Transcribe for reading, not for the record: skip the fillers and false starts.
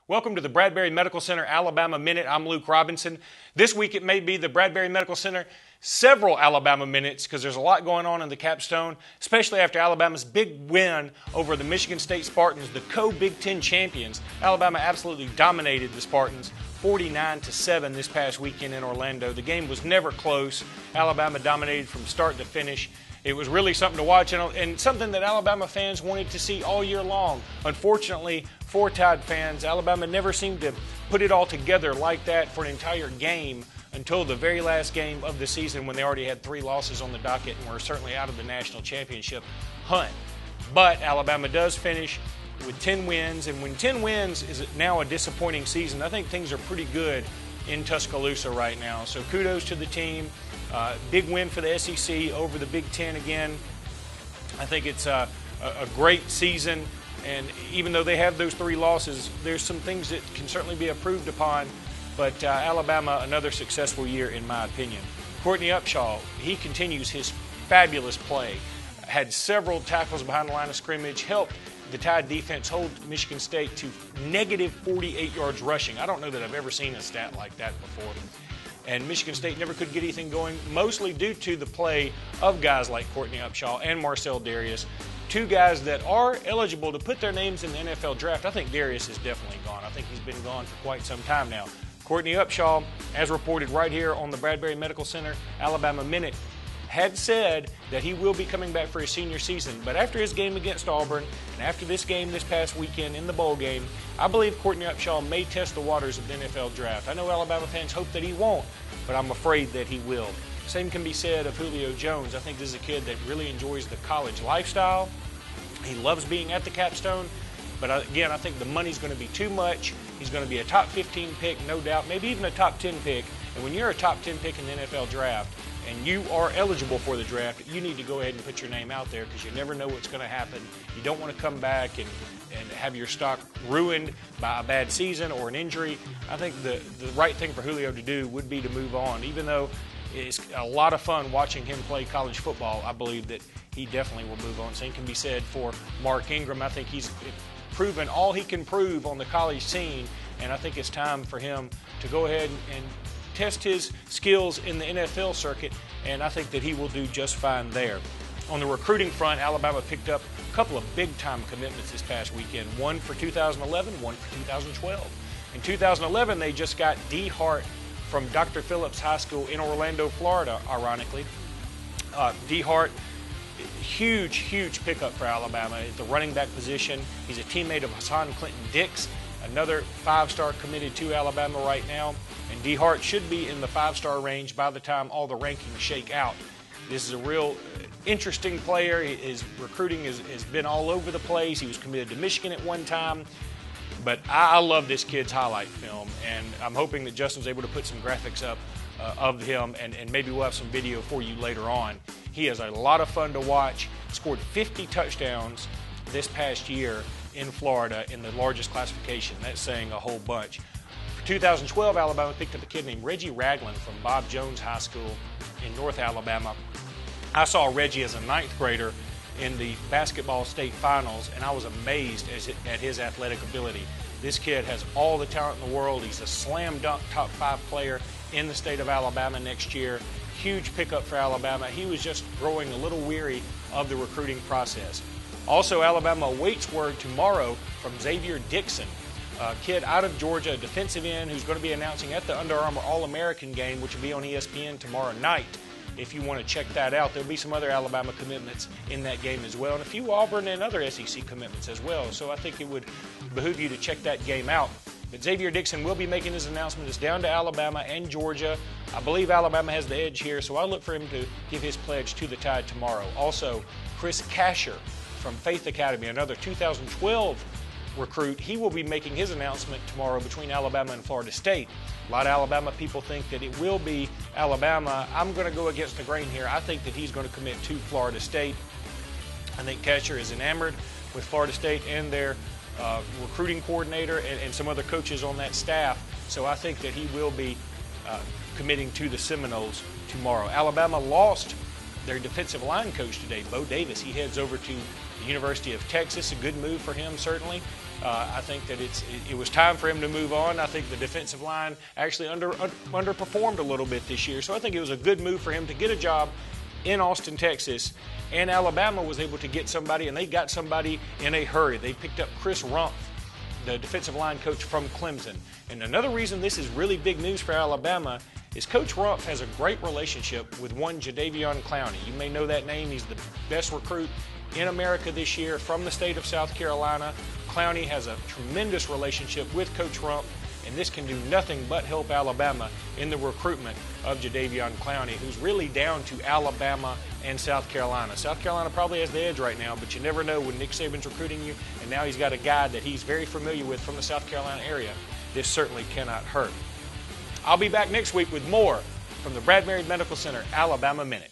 Welcome to the Bradbury Medical Center Alabama Minute. I'm Luke Robinson. This week it may be the Bradbury Medical Center several Alabama minutes because there's a lot going on in the capstone, especially after Alabama's big win over the Michigan State Spartans, the co-Big Ten champions. Alabama absolutely dominated the Spartans 49-7 this past weekend in Orlando. The game was never close. Alabama dominated from start to finish. It was really something to watch and something that Alabama fans wanted to see all year long. Unfortunately, for Tide fans, Alabama never seemed to put it all together like that for an entire game until the very last game of the season when they already had 3 losses on the docket and were certainly out of the national championship hunt. But Alabama does finish with 10 wins, and when 10 wins is now a disappointing season, I think things are pretty good in Tuscaloosa right now. So kudos to the team. Big win for the SEC over the Big Ten again. I think it's a great season, and even though they have those 3 losses, there's some things that can certainly be improved upon. But Alabama, another successful year in my opinion. Courtney Upshaw, he continues his fabulous play. Had several tackles behind the line of scrimmage, helped the Tide defense hold Michigan State to negative 48 yards rushing. I don't know that I've ever seen a stat like that before. And Michigan State never could get anything going, mostly due to the play of guys like Courtney Upshaw and Marcel Darius, 2 guys that are eligible to put their names in the NFL draft. I think Darius is definitely gone. I think he's been gone for quite some time now. Courtney Upshaw, as reported right here on the Bradbury Medical Center Alabama Minute, had said that he will be coming back for his senior season. But after his game against Auburn and after this game this past weekend in the bowl game, I believe Courtney Upshaw may test the waters of the NFL draft. I know Alabama fans hope that he won't, but I'm afraid that he will. Same can be said of Julio Jones. I think this is a kid that really enjoys the college lifestyle. He loves being at the capstone. But again, I think the money's going to be too much. He's going to be a top 15 pick, no doubt, maybe even a top 10 pick. And when you're a top 10 pick in the NFL draft and you are eligible for the draft, you need to go ahead and put your name out there because you never know what's going to happen. You don't want to come back and have your stock ruined by a bad season or an injury. I think the right thing for Julio to do would be to move on. Even though it's a lot of fun watching him play college football, I believe that he definitely will move on. Same can be said for Mark Ingram. I think he's proven all he can prove on the college scene, and I think it's time for him to go ahead and test his skills in the NFL circuit, and I think that he will do just fine there. On the recruiting front, Alabama picked up a couple of big-time commitments this past weekend, one for 2011, one for 2012. In 2011, they just got D. Hart from Dr. Phillips High School in Orlando, Florida, ironically. D. Hart, huge pickup for Alabama at the running back position. He's a teammate of Hassan Clinton-Dix, another 5-star committed to Alabama right now. And D. Hart should be in the 5-star range by the time all the rankings shake out. This is a real interesting player. His recruiting has been all over the place. He was committed to Michigan at one time. But I love this kid's highlight film, and I'm hoping that Justin's able to put some graphics up of him, and maybe we'll have some video for you later on. He is a lot of fun to watch. Scored 50 touchdowns this past year in Florida in the largest classification. That's saying a whole bunch. For 2012, Alabama picked up a kid named Reggie Ragland from Bob Jones High School in North Alabama. I saw Reggie as a 9th grader in the basketball state finals, and I was amazed at his athletic ability. This kid has all the talent in the world. He's a slam dunk top 5 player in the state of Alabama next year. Huge pickup for Alabama. He was just growing a little weary of the recruiting process. Also, Alabama awaits word tomorrow from Xavier Dixon, a kid out of Georgia, a defensive end who's going to be announcing at the Under Armour All-American game, which will be on ESPN tomorrow night. If you want to check that out, there'll be some other Alabama commitments in that game as well, and a few Auburn and other SEC commitments as well. So I think it would behoove you to check that game out. But Xavier Dixon will be making his announcement. It's down to Alabama and Georgia. I believe Alabama has the edge here, so I look for him to give his pledge to the Tide tomorrow. Also, Chris Casher from Faith Academy, another 2012 recruit, he will be making his announcement tomorrow between Alabama and Florida State. A lot of Alabama people think that it will be Alabama. I'm going to go against the grain here. I think that he's going to commit to Florida State. I think Casher is enamored with Florida State and their recruiting coordinator and some other coaches on that staff. So I think that he will be committing to the Seminoles tomorrow. Alabama lost their defensive line coach today, Bo Davis. He heads over to the University of Texas. A good move for him, certainly. I think that it was time for him to move on. I think the defensive line actually underperformed a little bit this year, so I think it was a good move for him to get a job in Austin, Texas. And Alabama was able to get somebody, and they got somebody in a hurry. They picked up Chris Rumpf, the defensive line coach from Clemson. And another reason this is really big news for Alabama is Coach Rumpf has a great relationship with one Jadeveon Clowney. You may know that name. He's the best recruit in America this year from the state of South Carolina. Clowney has a tremendous relationship with Coach Rumpf, and this can do nothing but help Alabama in the recruitment of Jadeveon Clowney, who's really down to Alabama and South Carolina. South Carolina probably has the edge right now, but you never know when Nick Saban's recruiting you, and now he's got a guy that he's very familiar with from the South Carolina area. This certainly cannot hurt. I'll be back next week with more from the Bradbury Medical Center Alabama Minute.